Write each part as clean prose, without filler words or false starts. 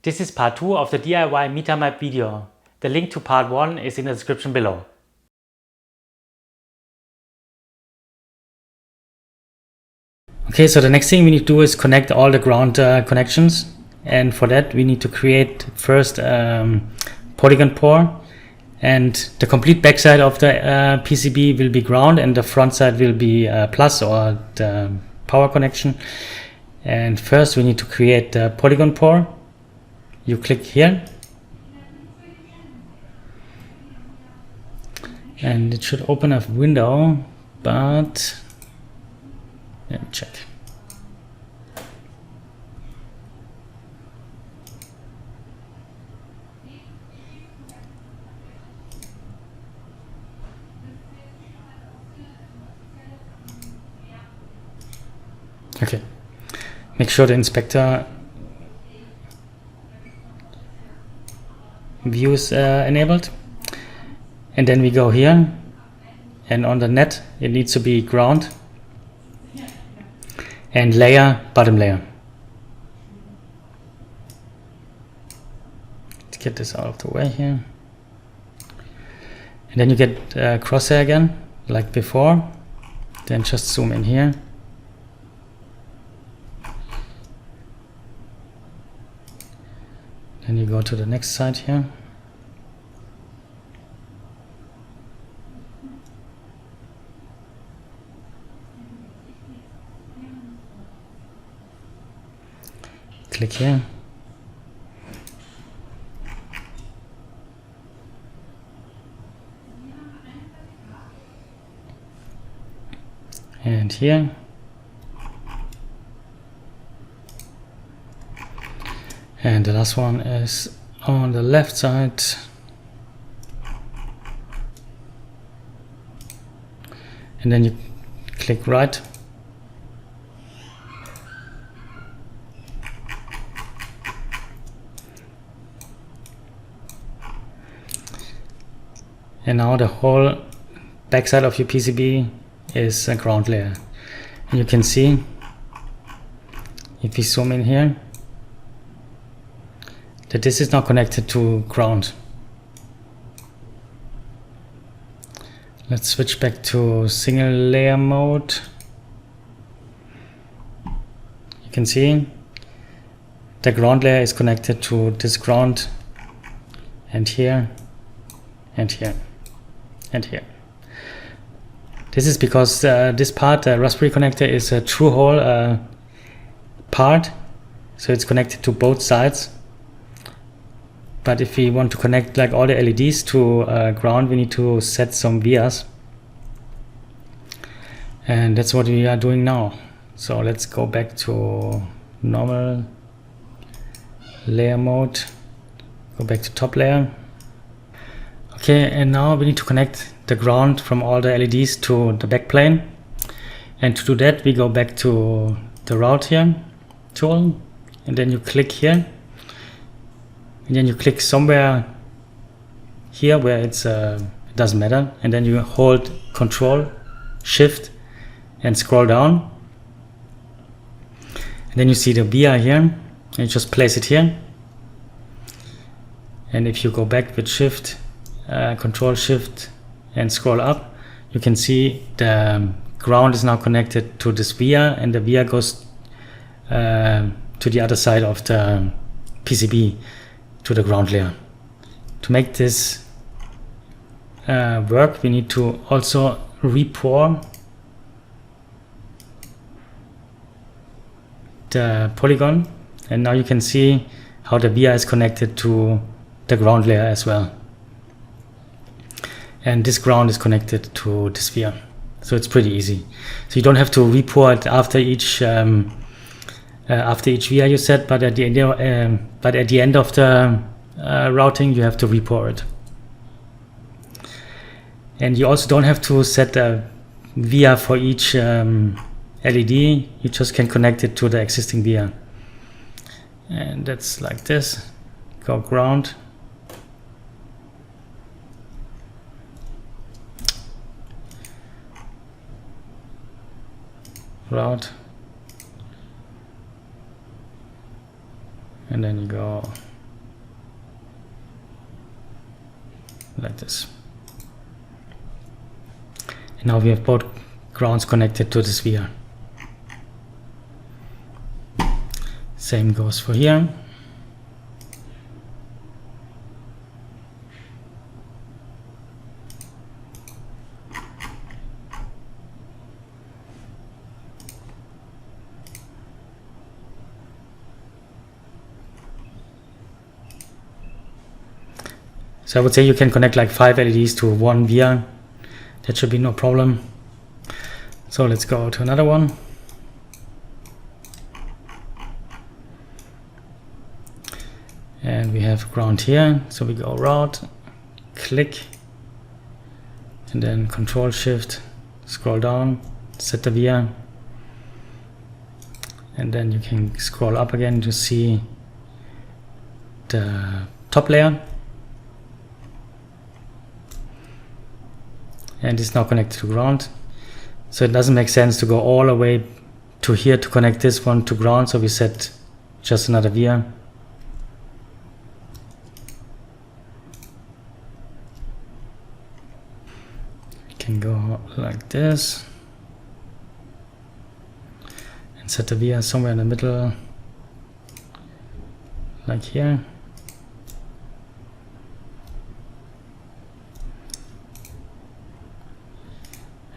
This is part 2 of the DIY METAR Map video. The link to part 1 is in the description below. Okay, so the next thing we need to do is connect all the ground connections, and for that we need to create first Polygon port, and the complete backside of the PCB will be ground and the front side will be plus, or the power connection. And first we need to create the Polygon port. You click here and it should open a window, but let me check. Okay, make sure the inspector view is enabled, and then we go here, and on the net it needs to be ground and layer, bottom layer. Let's get this out of the way here, and then you get crosshair again like before. Then just zoom in here. Then you go to the next side here. Click here. And here. And the last one is on the left side. And then you click right. And now the whole backside of your PCB is a ground layer. And you can see, if we zoom in here, that this is now connected to ground. Let's switch back to single layer mode. You can see the ground layer is connected to this ground, and here, and here, and here. This is because this part, the Raspberry connector, is a through hole part, so it's connected to both sides. But if we want to connect like all the LEDs to ground, we need to set some vias, and that's what we are doing now. So let's go back to normal layer mode, go back to top layer. Okay, and now we need to connect the ground from all the LEDs to the backplane, and to do that we go back to the route here tool, and then you click here. And then you click somewhere here where it's it doesn't matter, and then you hold Control, Shift, and scroll down. And then you see the via here, and you just place it here. And if you go back with Shift, Control, Shift, and scroll up, you can see the ground is now connected to this via, and the via goes to the other side of the PCB, to the ground layer. To make this work, we need to also re-pour the polygon, and now you can see how the via is connected to the ground layer as well, and this ground is connected to this via, so it's pretty easy. So you don't have to re-pour it after each via you set, but at the end of the routing you have to re-pour it. And you also don't have to set a via for each LED, you just can connect it to the existing via. And that's like this. Go ground. Route. and then you go like this. And now we have both grounds connected to this via. Same goes for here. So I would say you can connect like 5 LEDs to one via. That should be no problem. So let's go to another one. And we have ground here. So we go route, click, and then Control Shift, scroll down, set the via. And then you can scroll up again to see the top layer. And it's now connected to ground. So it doesn't make sense to go all the way to here to connect this one to ground. So we set just another via. We can go like this and set the via somewhere in the middle, like here.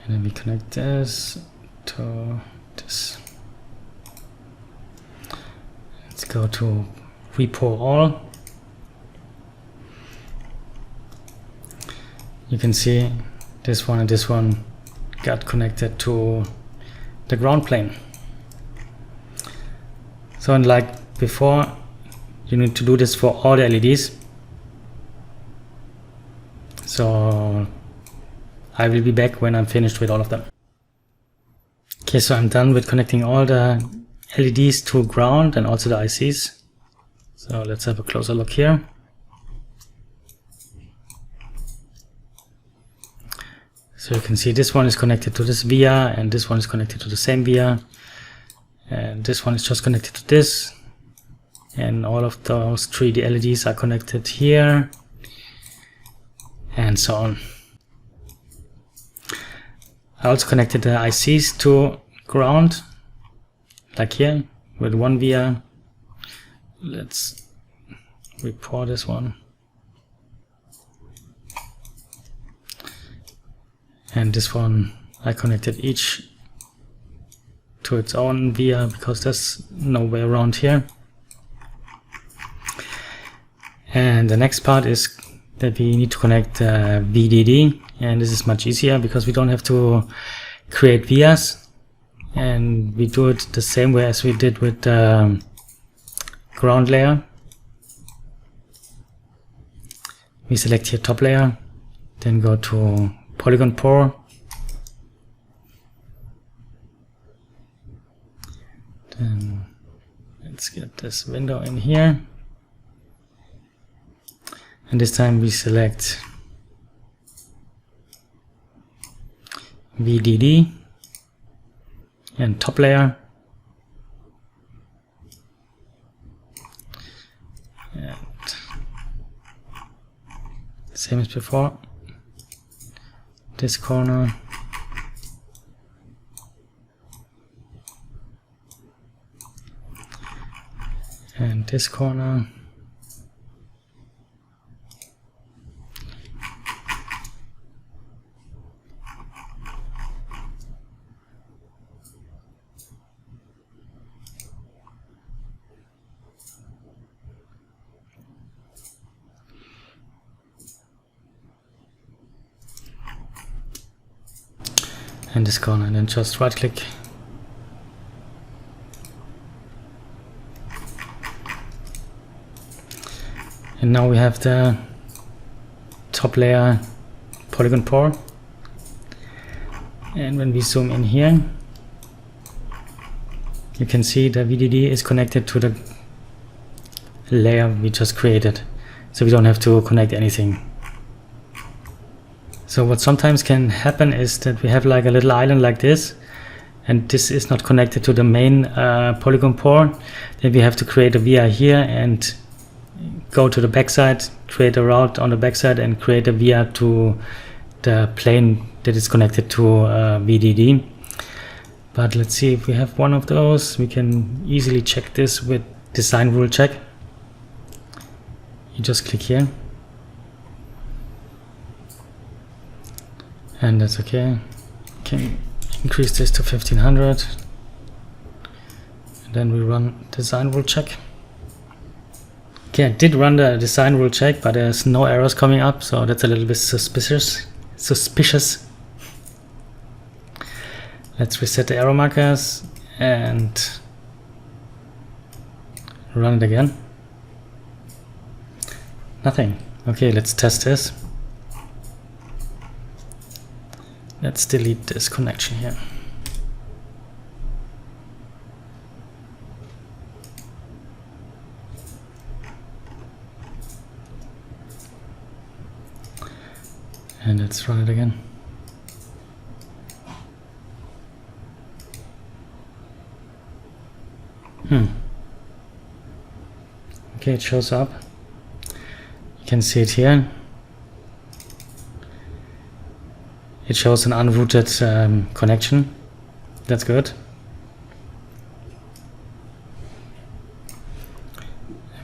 And then we connect this to this. Let's go to repo all. You can see this one and this one got connected to the ground plane. So, and like before, you need to do this for all the LEDs. So I will be back when I'm finished with all of them. Okay, so I'm done with connecting all the LEDs to ground and also the ICs. So let's have a closer look here. So you can see this one is connected to this via, and this one is connected to the same via, and this one is just connected to this, and all of those 3D LEDs are connected here, and so on. I also connected the ICs to ground, like here, with one via. Let's report this one. And this one, I connected each to its own via because there's no way around here. And the next part is that we need to connect VDD. And this is much easier because we don't have to create vias, and we do it the same way as we did with the ground layer. We select here top layer, then go to Polygon Pour, then let's get this window in here, and this time we select VDD and top layer, and same as before, this corner, and this corner, and this corner, and then just right click and now we have the top layer Polygon Pour. And when we zoom in here, you can see the VDD is connected to the layer we just created, so we don't have to connect anything. So what sometimes can happen is that we have like a little island like this, and this is not connected to the main Polygon Pour. Then we have to create a via here and go to the backside, create a route on the backside, and create a via to the plane that is connected to VDD. But let's see if we have one of those. We can easily check this with design rule check. You just click here, and that's okay. Can increase this to 1500, and then we run design rule check. Okay, I did run the design rule check, but there's no errors coming up, so that's a little bit suspicious. Let's reset the arrow markers and run it again. Nothing. Okay, let's test this. Let's delete this connection here. And let's run it again. Okay, it shows up. You can see it here. It shows an unrouted connection. That's good.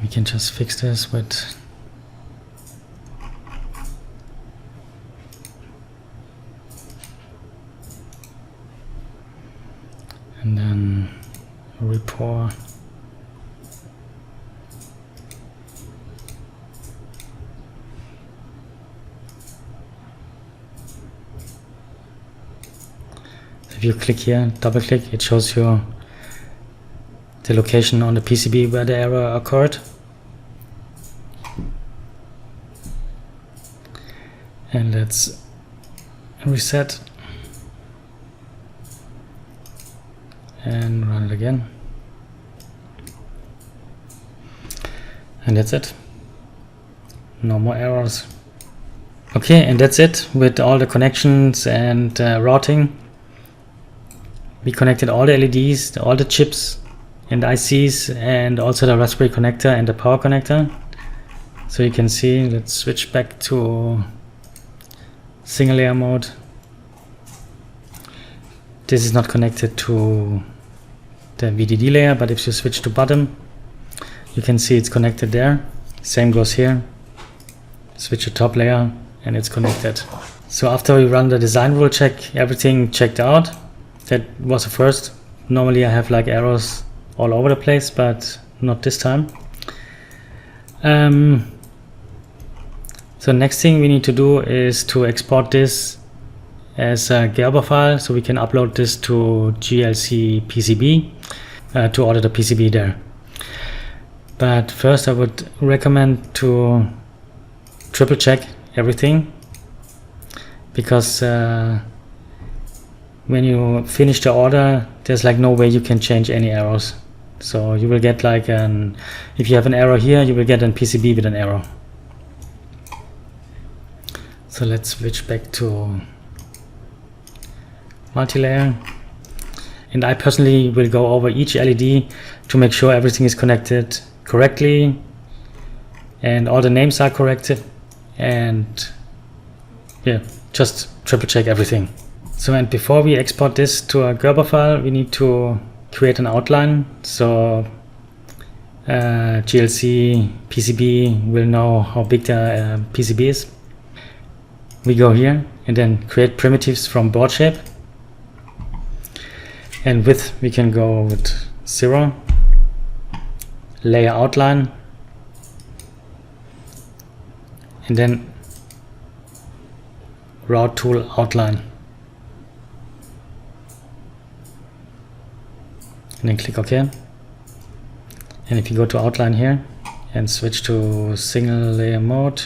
We can just fix this with and then report. If you click here, double click, it shows you the location on the PCB where the error occurred. And let's reset and run it again. And that's it. No more errors. Okay, and that's it with all the connections and routing. We connected all the LEDs, all the chips and ICs, and also the Raspberry connector and the power connector. So you can see, let's switch back to single layer mode. This is not connected to the VDD layer, but if you switch to bottom, you can see it's connected there. Same goes here. Switch to top layer and it's connected. So after we run the design rule check, everything checked out. That was the first. Normally I have like errors all over the place, but not this time. So next thing we need to do is to export this as a Gerber file, so we can upload this to JLCPCB to order the PCB there. But first I would recommend to triple check everything, because when you finish the order, there's like no way you can change any errors. So you will get like if you have an error here, you will get an PCB with an error. So let's switch back to multi-layer. And I personally will go over each LED to make sure everything is connected correctly and all the names are corrected, and yeah, just triple check everything. So, and before we export this to a Gerber file, we need to create an outline. So JLCPCB will know how big the PCB is. We go here and then create primitives from board shape. And width we can go with 0. Layer outline. And then route tool outline. And then click OK. And if you go to outline here and switch to single layer mode,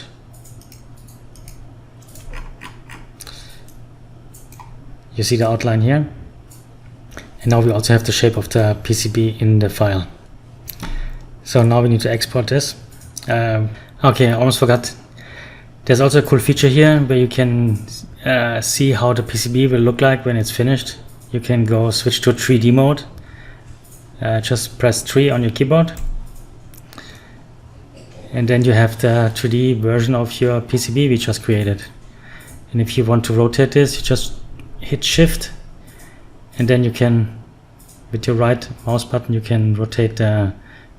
you see the outline here. And now we also have the shape of the PCB in the file. So now we need to export this. Okay, I almost forgot. There's also a cool feature here where you can see how the PCB will look like when it's finished. You can go switch to 3D mode. Just press 3 on your keyboard, and then you have the 3D version of your PCB we just created. And if you want to rotate this, you just hit Shift, and then you can, with your right mouse button, you can rotate the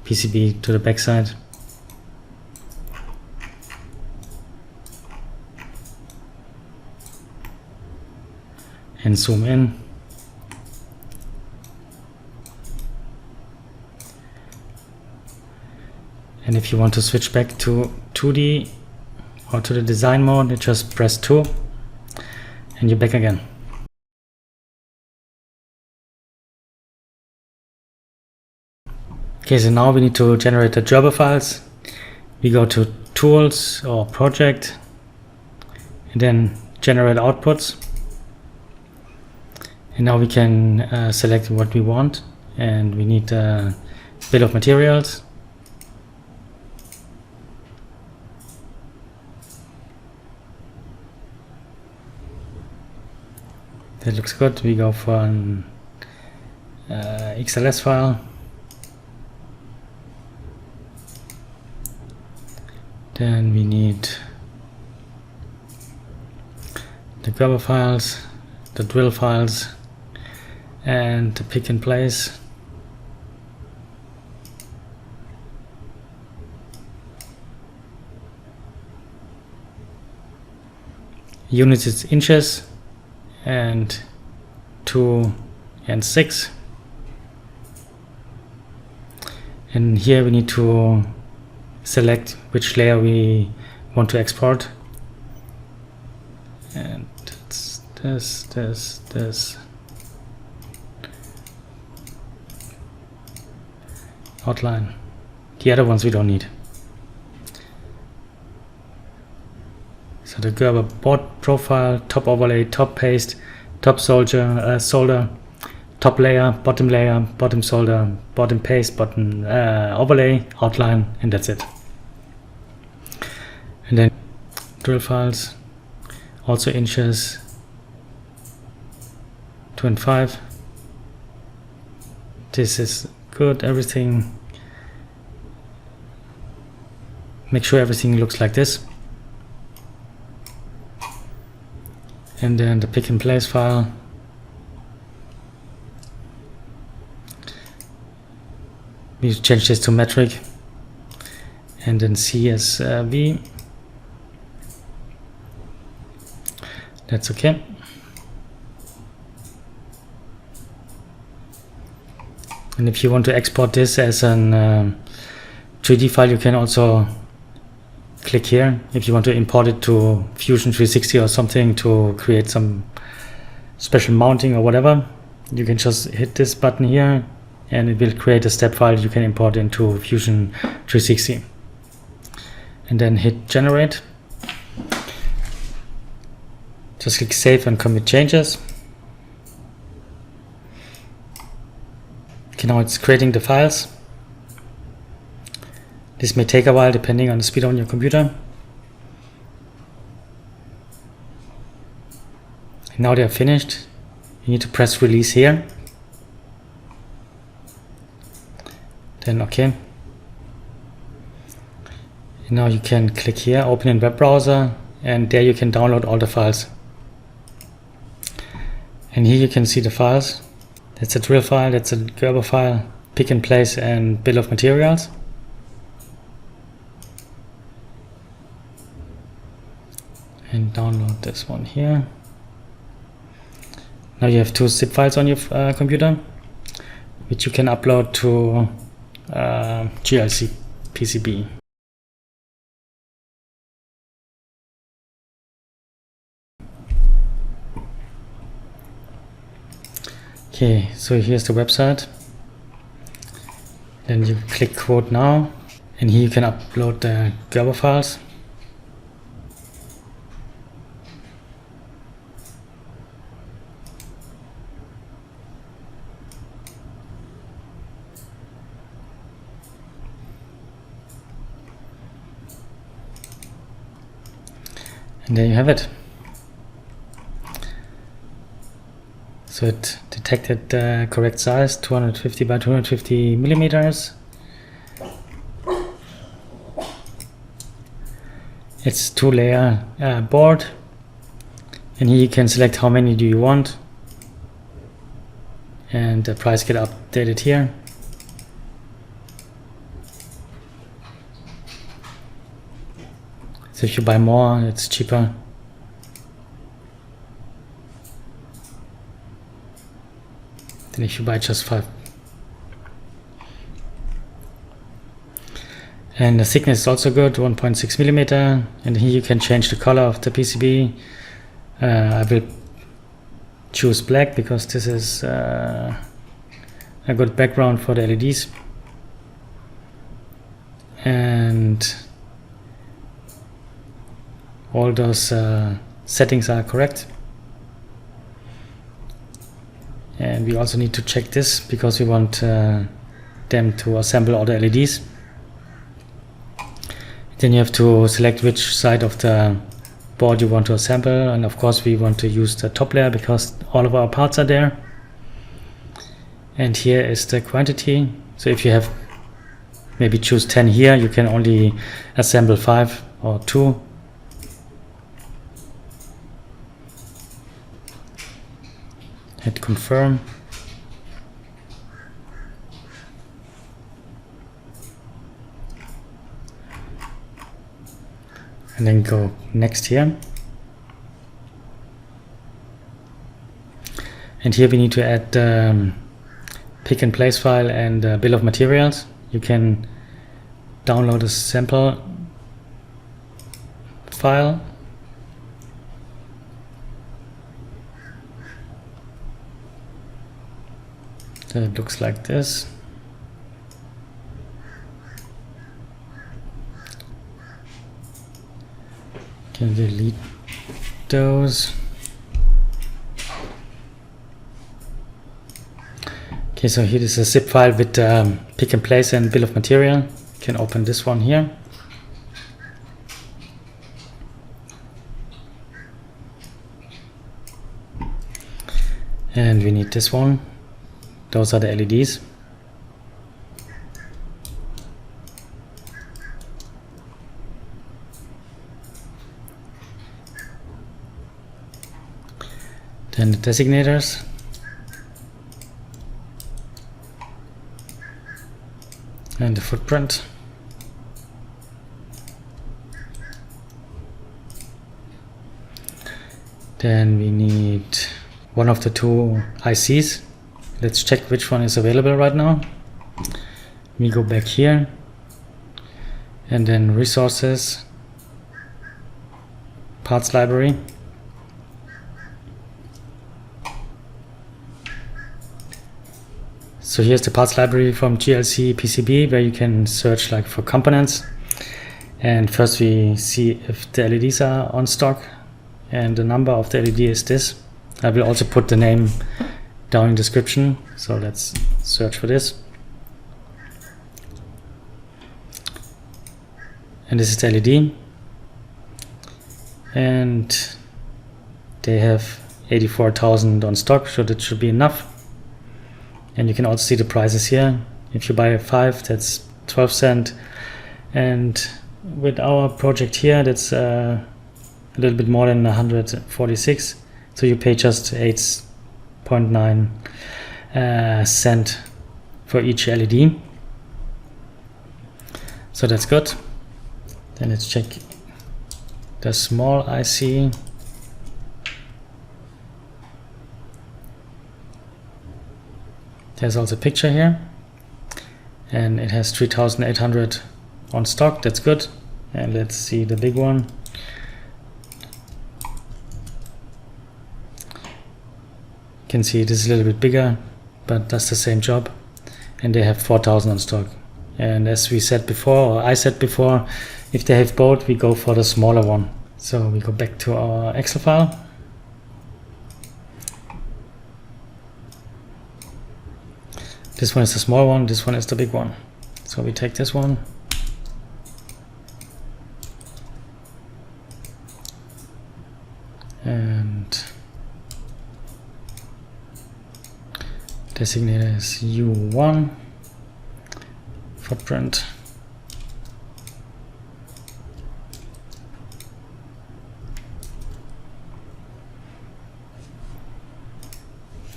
PCB to the backside. And zoom in. And if you want to switch back to 2D or to the design mode, you just press 2 and you're back again. Okay, so now we need to generate the Gerber files. We go to Tools or Project and then Generate Outputs. And now we can select what we want, and we need a bill of materials. That looks good. We go for an XLS file. Then we need the Gerber files, the drill files, and the pick and place. Units is inches, and 2 and 6. And here we need to select which layer we want to export. And it's this. Outline. The other ones we don't need. So the Gerber board profile, top overlay, top paste, top solder, top layer, bottom solder, bottom paste, bottom overlay, outline, and that's it. And then drill files, also inches, 2 and 5. This is good. Everything, make sure everything looks like this. And then the pick and place file. We change this to metric, and then CSV. That's okay. And if you want to export this as an 3D file, you can also click here. If you want to import it to Fusion 360 or something to create some special mounting or whatever, you can just hit this button here and it will create a step file you can import into Fusion 360. And then hit generate. Just click save and commit changes. Okay, now it's creating the files. This may take a while depending on the speed on your computer. And now they are finished. You need to press release here. Then OK. And now you can click here, open in web browser, and there you can download all the files. And here you can see the files. That's a drill file, that's a Gerber file, pick and place, and bill of materials. And download this one here. Now you have 2 zip files on your computer, which you can upload to JLCPCB. Okay, so here's the website. Then you click quote now, and here you can upload the Gerber files. And there you have it. So it detected the correct size, 250 by 250 millimeters. It's 2-layer board, and here you can select how many do you want, and the price get updated here. So if you buy more, it's cheaper. Than if you buy just 5. And the thickness is also good, 1.6 millimeter. And here you can change the color of the PCB. I will choose black because this is a good background for the LEDs. And all those settings are correct. And we also need to check this because we want them to assemble all the LEDs. Then you have to select which side of the board you want to assemble, and of course we want to use the top layer because all of our parts are there. And here is the quantity. So if you have maybe choose 10 here, you can only assemble 5 or 2. Hit confirm. And then go next here. And here we need to add pick and place file and bill of materials. You can download a sample file. So it looks like this. Can delete those. Okay, so here is a zip file with pick and place and bill of material. You can open this one here. And we need this one. Those are the LEDs. Then the designators. And the footprint. Then we need one of the 2 ICs. Let's check which one is available right now. We go back here and then resources, parts library. So here's the parts library from JLCPCB where you can search like for components. And first we see if the LEDs are on stock, and the number of the LED is this. I will also put the name down in description. So let's search for this. And this is the LED. And they have 84,000 on stock, so that should be enough. And you can also see the prices here. If you buy 5, that's 12 cents. And with our project here, that's a little bit more than 146. So you pay just 8.9 cent for each LED. So that's good. Then let's check the small IC. There's also a picture here, and it has 3,800 on stock. That's good. And let's see the big one. You can see it is a little bit bigger, but does the same job. And they have 4,000 on stock. And as we said before, or I said before, if they have both, we go for the smaller one. So we go back to our Excel file. This one is the small one, this one is the big one. So we take this one. And designator is U1. Footprint.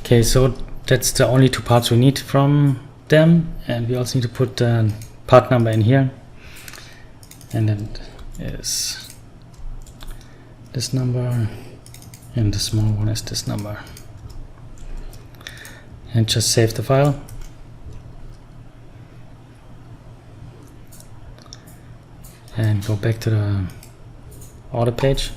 Okay, so that's the only two parts we need from them, and we also need to put the part number in here, and then is this number, and the small one is this number, and just save the file. And go back to the order page.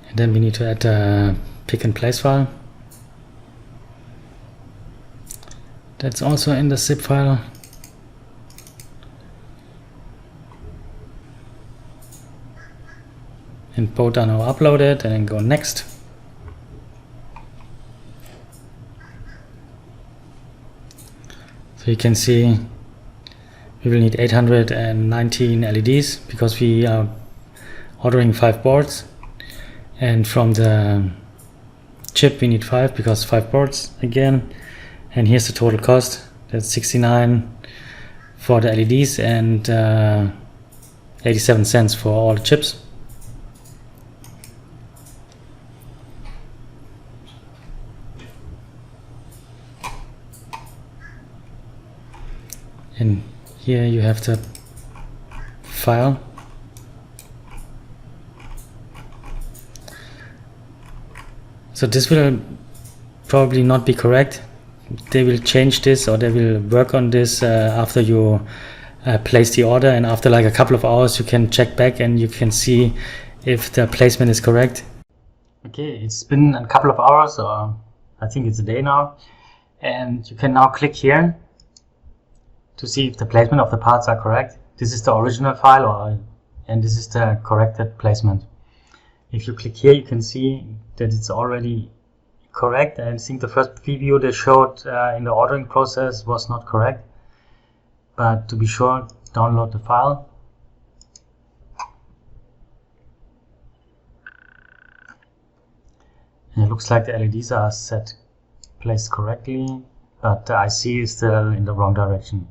And then we need to add a pick and place file. That's also in the zip file. And both are now uploaded, and then go next. So you can see we will need 819 LEDs because we are ordering 5 boards, and from the chip we need 5 because 5 boards again. And here's the total cost. That's 69 for the LEDs and 87 cents for all the chips. And here you have the file. So this will probably not be correct. They will change this, or they will work on this after you place the order, and after like a couple of hours you can check back and you can see if the placement is correct. Okay, it's been a couple of hours, or I think it's a day now, and you can now click here to see if the placement of the parts are correct. This is the original file, and this is the corrected placement. If you click here, you can see that it's already correct. I think the first preview they showed in the ordering process was not correct, but to be sure, download the file. And it looks like the LEDs are placed correctly, but the IC is still in the wrong direction.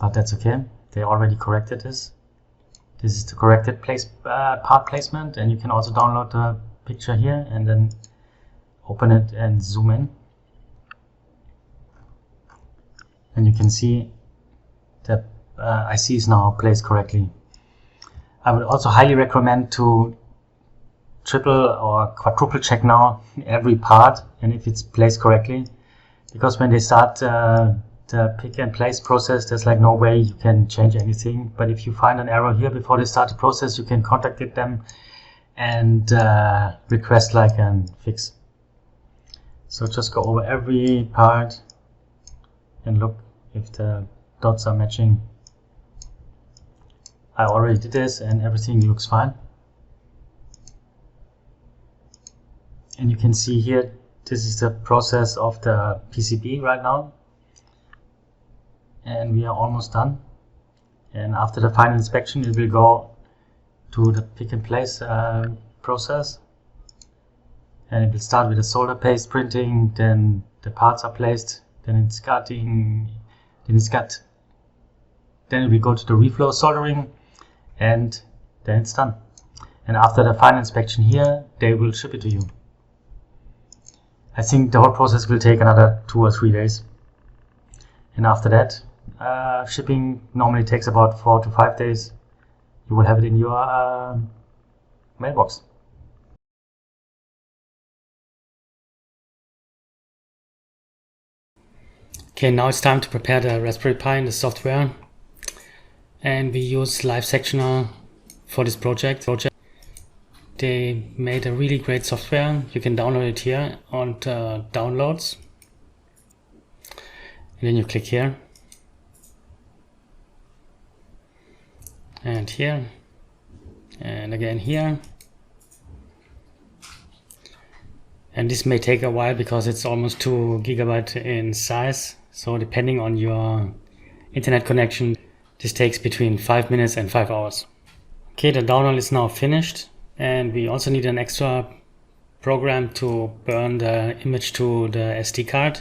But that's okay, they already corrected this. This is the corrected part placement, and you can also download the picture here and then open it and zoom in. And you can see that IC is now placed correctly. I would also highly recommend to triple or quadruple check now every part and if it's placed correctly, because when they start the pick and place process, there's like no way you can change anything. But if you find an error here before they start the process, you can contact them and request like a fix. So just go over every part and look if the dots are matching. I already did this and everything looks fine. And you can see here, this is the process of the PCB right now. And we are almost done. And after the final inspection, it will go to the pick and place process. And it will start with the solder paste printing, then the parts are placed, then it's cutting, then it will go to the reflow soldering, and then it's done. And after the final inspection here, they will ship it to you. I think the whole process will take another 2 or 3 days. And after that, shipping normally takes about 4 to 5 days. You will have it in your mailbox. Okay, now it's time to prepare the Raspberry Pi and the software. And we use Live Sectional for this project. They made a really great software. You can download it here on the downloads. And then you click here. And here. And again here. And this may take a while because it's almost 2 GB in size. So depending on your internet connection, this takes between 5 minutes and 5 hours. Okay, the download is now finished. And we also need an extra program to burn the image to the SD card.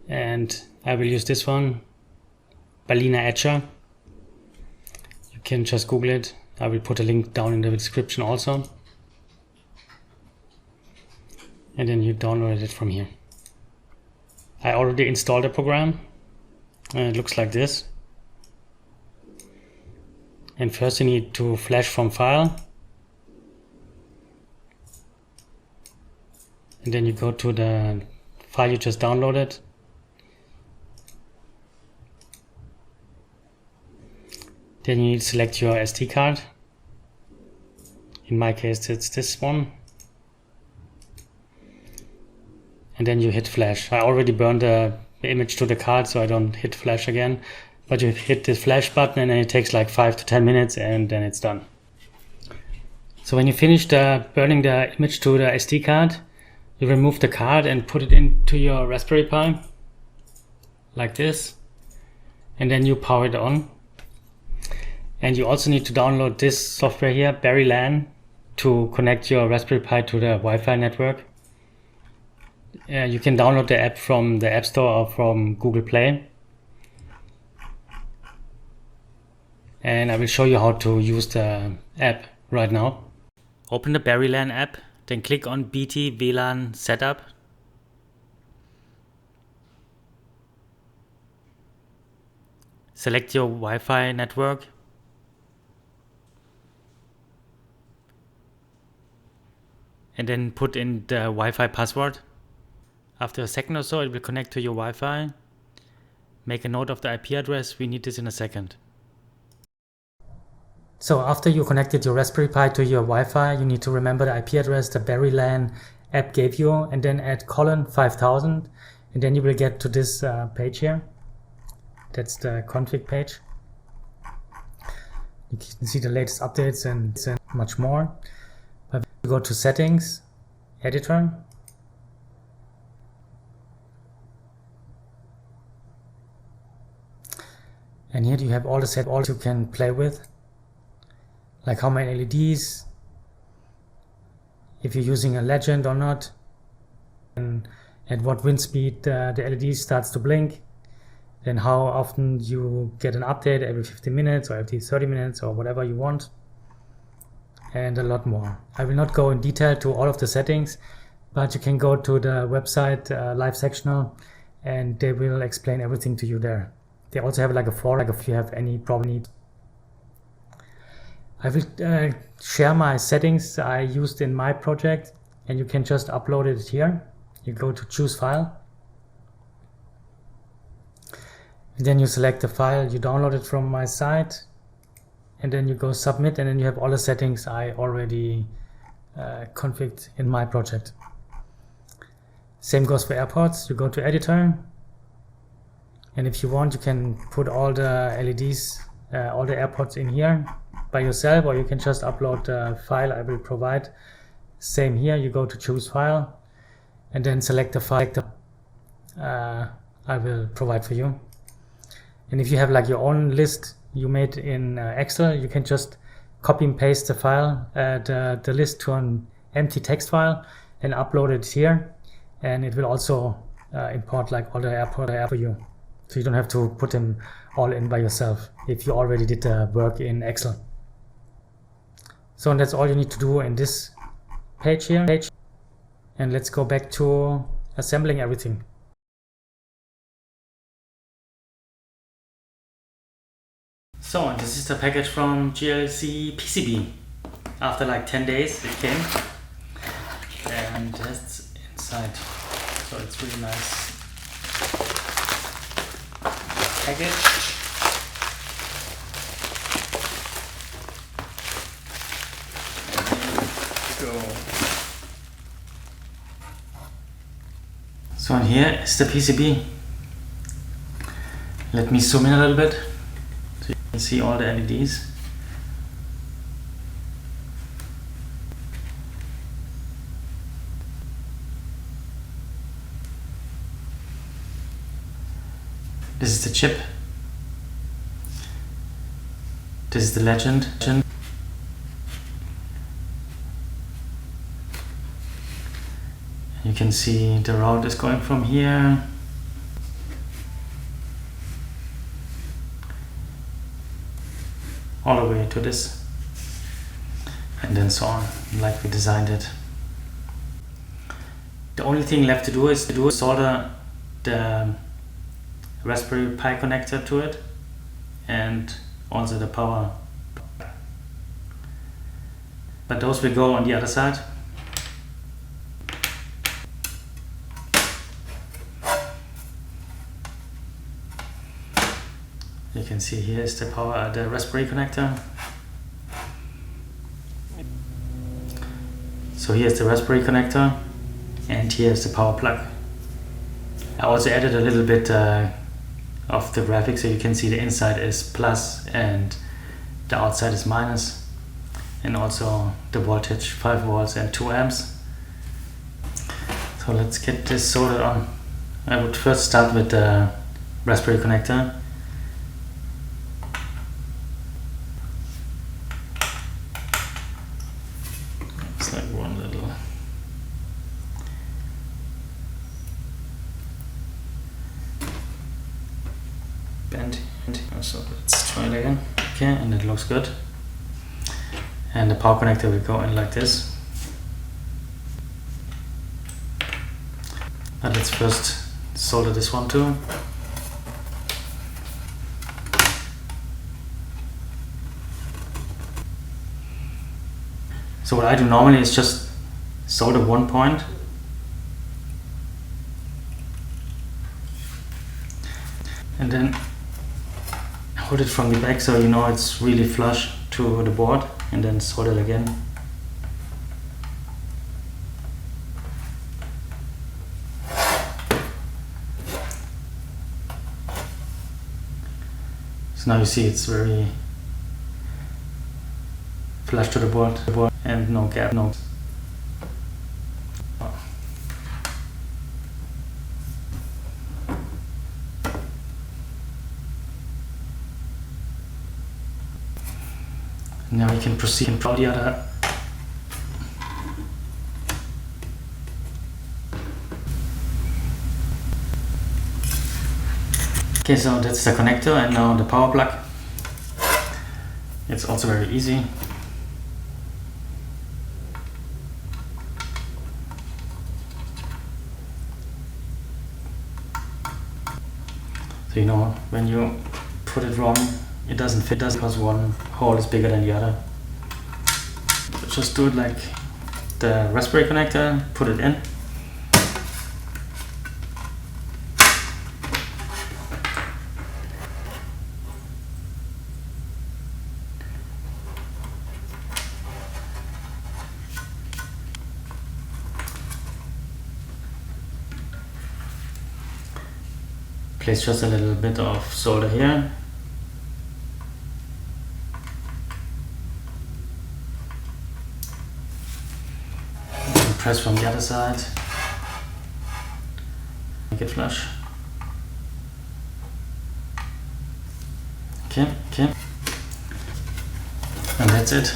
And I will use this one, Berliner Etcher. can just Google it. I will put a link down in the description also. And then you download it from here. I already installed the program and it looks like this. And first you need to flash from file. And then you go to the file you just downloaded. Then you need to select your SD card. In my case, it's this one. And then you hit flash. I already burned the image to the card, so I don't hit flash again. But you hit the flash button and then it takes like 5 to 10 minutes and then it's done. So when you finish burning the image to the SD card, you remove the card and put it into your Raspberry Pi, like this. And then you power it on. And you also need to download this software here, BerryLAN, to connect your Raspberry Pi to the Wi-Fi network. You can download the app from the App Store or from Google Play. And I will show you how to use the app right now. Open the BerryLAN app, then click on BT WLAN Setup. Select your Wi-Fi network. And then put in the Wi-Fi password. After a second or so, it will connect to your Wi-Fi. Make a note of the IP address. We need this in a second. So after you connected your Raspberry Pi to your Wi-Fi, you need to remember the IP address the BerryLAN app gave you, and then add /5000, and then you will get to this page here. That's the config page. You can see the latest updates and much more. But you go to Settings, Editor. And here you have all the settings you can play with, like how many LEDs, if you're using a legend or not, and at what wind speed the LED starts to blink, then how often you get an update, every 15 minutes or every 30 minutes or whatever you want, and a lot more. I will not go in detail to all of the settings, but you can go to the website live sectional and they will explain everything to you there. They also have like a forum if you have any problem. I will share my settings I used in my project, and you can just upload it here. You go to choose file, and then you select the file you downloaded from my site, and then you go submit, and then you have all the settings I already configured in my project. Same goes for airports. You go to editor, and if you want, you can put all the LEDs, all the airports in here by yourself, or you can just upload the file I will provide. Same here, you go to choose file and then select the file I will provide for you. And if you have like your own list you made in Excel, you can just copy and paste the file, the list to an empty text file and upload it here, and it will also import like all the airport for you. So you don't have to put them all in by yourself if you already did the work in Excel. So that's all you need to do in this page here. And let's go back to assembling everything. So this is the package from JLCPCB. After like 10 days it came. And that's inside. So it's really nice package. So in here is the PCB. Let me zoom in a little bit so you can see all the LEDs. This is the chip. This is the legend. You can see the route is going from here. all the way to this, and then so on, like we designed it. The only thing left to do is solder the Raspberry Pi connector to it, and also the power. But those will go on the other side. You can see here is the power, the Raspberry connector. So here's the Raspberry connector, and here's the power plug. I also added a little bit of the graphics, so you can see the inside is plus and the outside is minus, and also the voltage 5 volts and 2 amps. So let's get this soldered on. I would first start with the Raspberry connector. It's like one little bend. So let's try it again. Okay, and it looks good. And the power connector will go in like this. But let's first solder this one too. So what I do normally is just solder one point, and then hold it from the back so you know it's really flush to the board, and then solder it again. So now you see it's very flush to the board and no gap, no. Now we can proceed and draw the other. Okay, so that's the connector, and now the power plug. It's also very easy. So you know, when you put it wrong, it doesn't fit, because one hole is bigger than the other. So just do it like the Raspberry connector, put it in. Place just a little bit of solder here. And press from the other side. Make it flush. Okay. And that's it.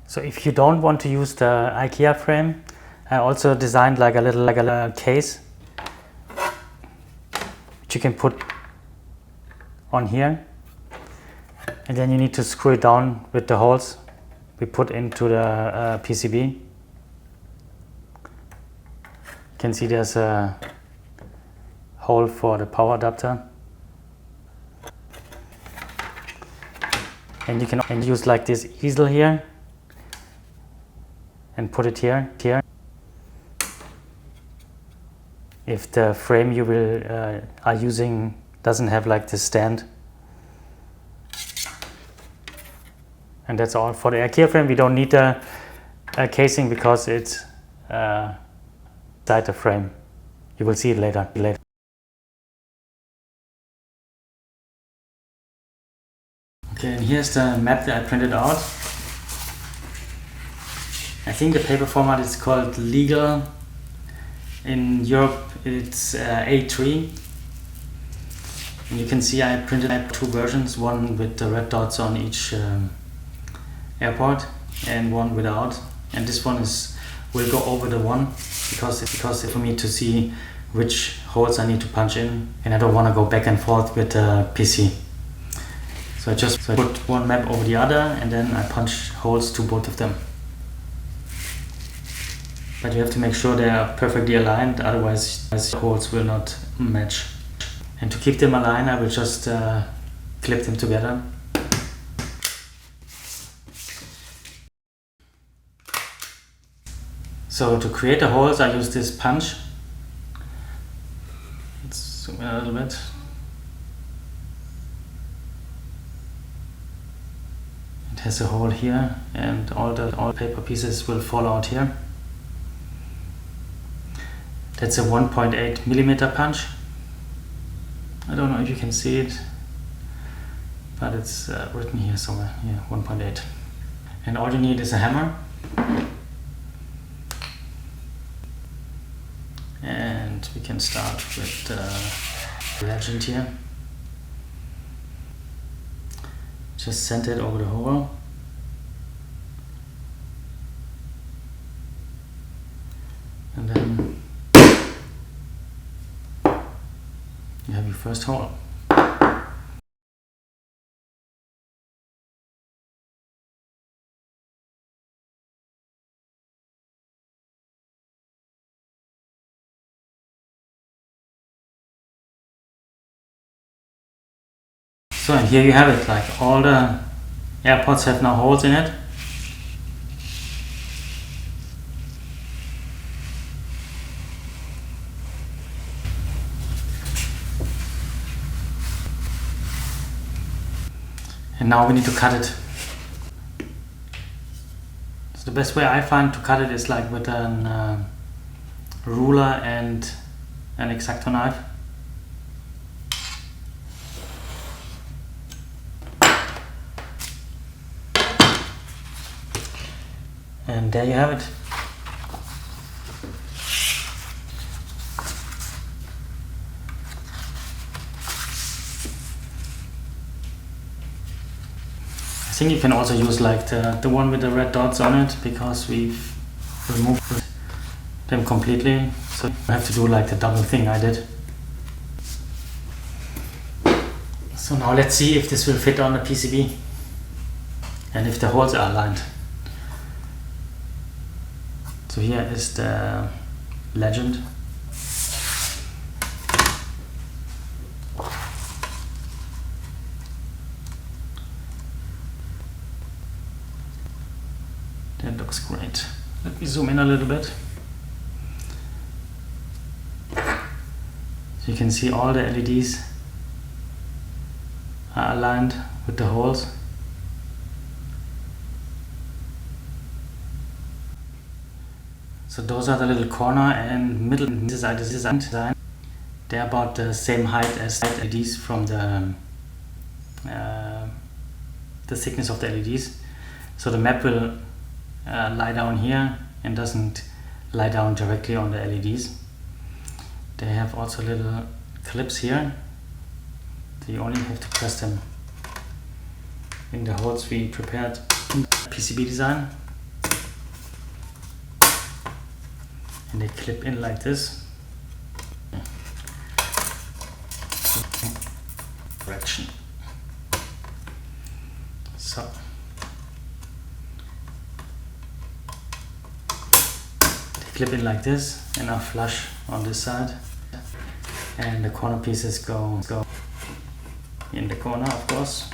So if you don't want to use the IKEA frame, I also designed like a little case which you can put on here, and then you need to screw it down with the holes we put into the PCB. You can see there's a hole for the power adapter, and you can use like this easel here and put it here. If the frame you are using doesn't have like this stand. And that's all. For the IKEA frame we don't need a casing because it's inside the frame. You will see it later. Okay, and here's the map that I printed out. I think the paper format is called Legal. In Europe it's A3. And you can see I printed 2 versions, one with the red dots on each airport and one without. And this one is will go over the one because for me to see which holes I need to punch in, and I don't want to go back and forth with the PC. So I just put one map over the other and then I punch holes to both of them. But you have to make sure they are perfectly aligned, otherwise the holes will not match. And to keep them aligned, I will just clip them together. So to create the holes, I use this punch. Let's zoom in a little bit. It has a hole here, and all paper pieces will fall out here. That's a 1.8 millimeter punch. I don't know if you can see it, but it's written here somewhere. Yeah, 1.8. And all you need is a hammer. And we can start with the legend here. Just center it over the hole. And then you have your first hole. So and here you have it, like all the AirPods have now holes in it. And now we need to cut it. So the best way I find to cut it is like with a ruler and an X-Acto knife. And there you have it. I think you can also use like the one with the red dots on it, because we've removed them completely. So you have to do like the double thing I did. So now let's see if this will fit on the PCB and if the holes are aligned. So here is the legend. That looks great. Let me zoom in a little bit. So you can see all the LEDs are aligned with the holes. So those are the little corner and middle design. They're about the same height as the LEDs from the thickness of the LEDs. So the map will lie down here and doesn't lie down directly on the LEDs. They have also little clips here. So you only have to press them in the holes we prepared in the PCB design. And they clip in like this. Correction. So they clip in like this and are flush on this side. And the corner pieces go in the corner, of course.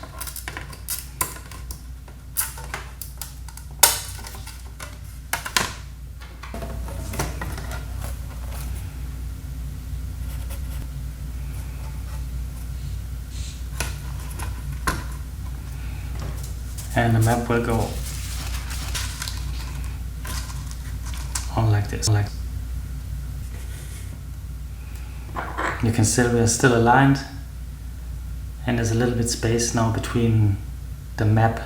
And the map will go on like this. You can see we're still aligned, and there's a little bit space now between the map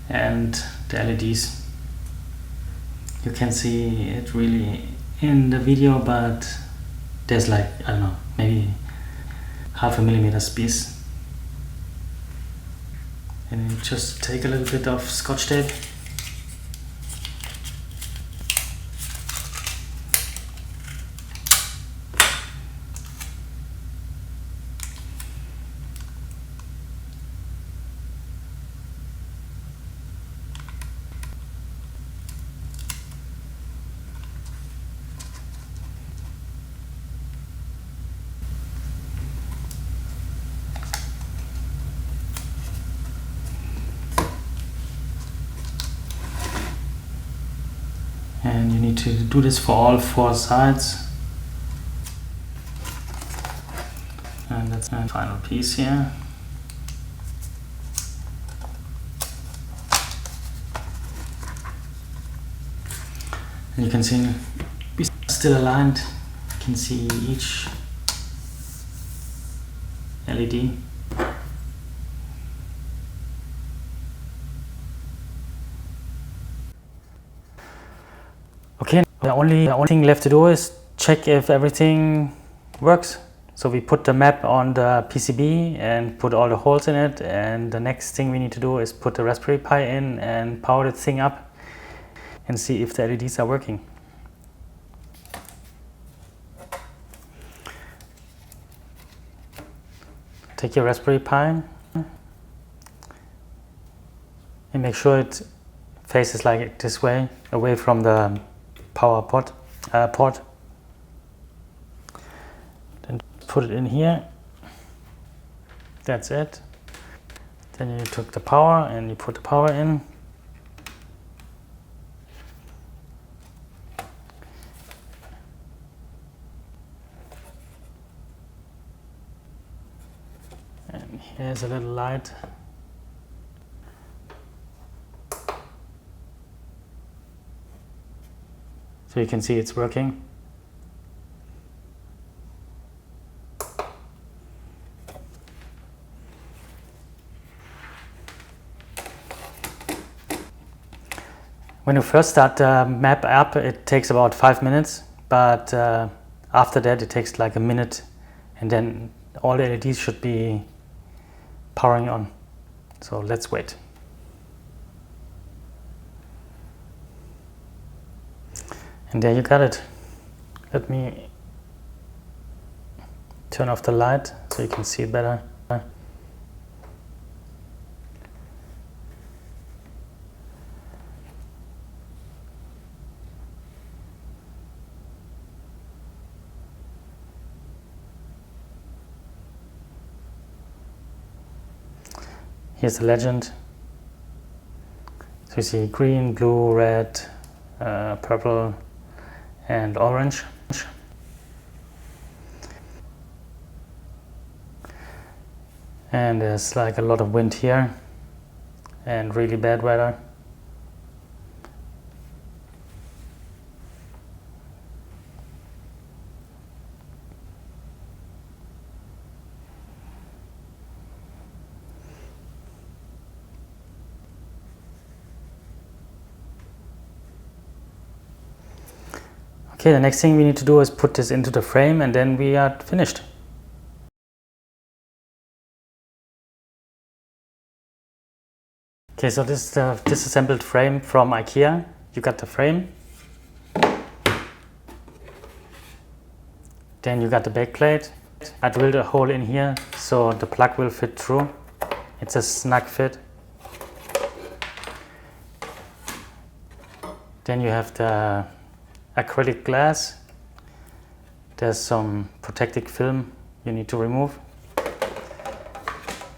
and the LEDs. You can see it really in the video, but there's like, I don't know, maybe 0.5 millimeter space. And you just take a little bit of Scotch tape and you need to do this for all 4 sides. And that's the final piece here. And you can see it's still aligned. You can see each LED. Okay, the only thing left to do is check if everything works. So we put the map on the PCB and put all the holes in it, and the next thing we need to do is put the Raspberry Pi in and power the thing up and see if the LEDs are working. Take your Raspberry Pi and make sure it faces like this way, away from the power port. Then put it in here. That's it. Then you took the power and you put the power in. And here's a little light. So you can see it's working. When you first start the map up, it takes about 5 minutes, but after that it takes like a minute, and then all the LEDs should be powering on. So let's wait. And there you got it. Let me turn off the light so you can see it better. Here's the legend. So you see green, blue, red, purple and orange. And there's like a lot of wind here and really bad weather. Okay, the next thing we need to do is put this into the frame, and then we are finished. Okay, so this is the disassembled frame from IKEA. You got the frame. Then you got the backplate. I drilled a hole in here so the plug will fit through. It's a snug fit. Then you have the acrylic glass. There's some protective film you need to remove,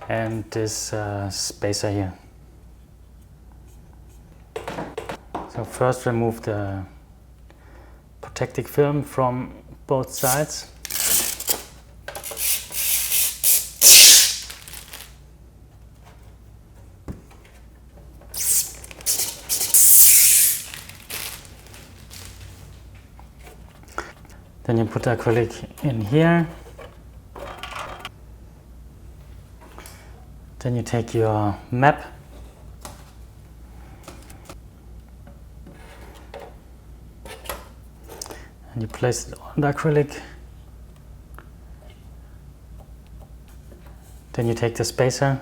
and this spacer here. So first remove the protective film from both sides. Then you put the acrylic in here. Then you take your map. And you place it on the acrylic. Then you take the spacer.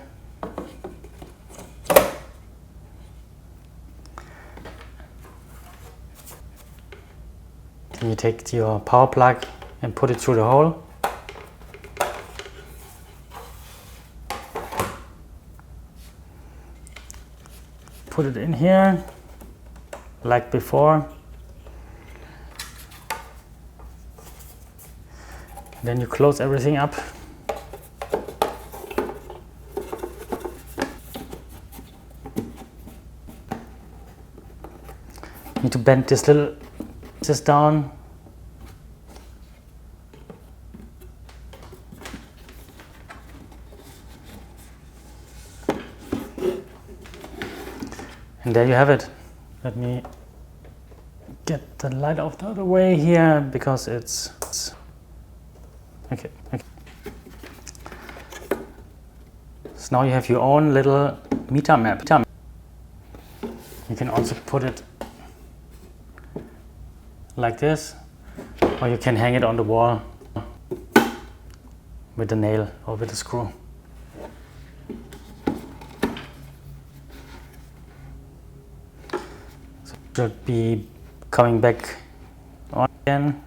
Then you take your power plug and put it through the hole. Put it in here, like before. Then you close everything up. Need to bend this down. And there you have it. Let me get the light out of the way here because it's okay. So now you have your own little METAR map. You can also put it like this, or you can hang it on the wall with a nail or with a screw. So it should be coming back on again.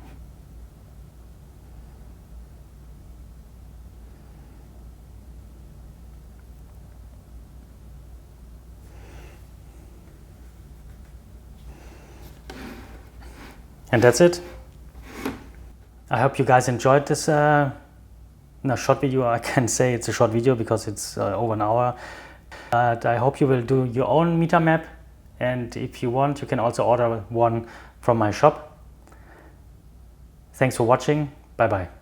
And that's it. I hope you guys enjoyed this short video. I can say it's a short video because it's over an hour. But I hope you will do your own METAR map. And if you want, you can also order one from my shop. Thanks for watching. Bye bye.